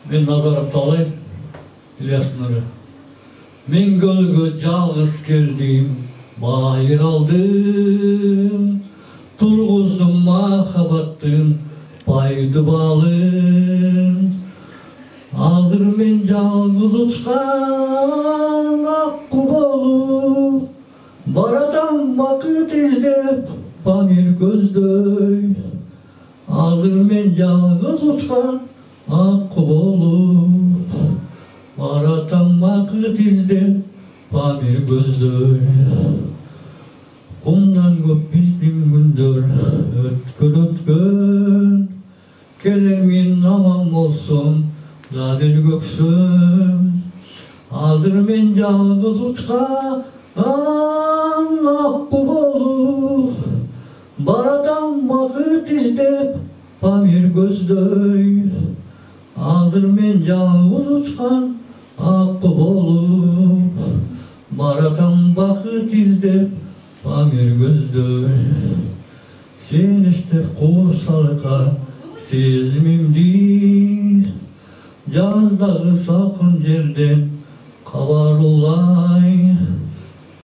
Men Nazarov Talay, İlyas Nuri. Men gölge жалғыз келдім, байыр алдым, тұрғыздым махаббаттың пайды балын. Азыр мен жалғыз ұшқан аққу болып, баратам бақыт іздеп Памир көздөй. Азыр мен жалғыз ұшқан аққу болып, баратам бақыт іздеп Памир көздөй. Құмдан көп біздің күндер өткөн, келер мен аман болсам Zadir göksüm. Hazır men жалғыз ұшқан аққу болып, баратам бақыт іздеп Памир көздөй. Hazır men жалғыз ұшқан аққу болып, баратам бақыт іздеп Памир көздөй. Сен істеп құсалқа сезімімді, жаздағы салқын жерден хабар олай.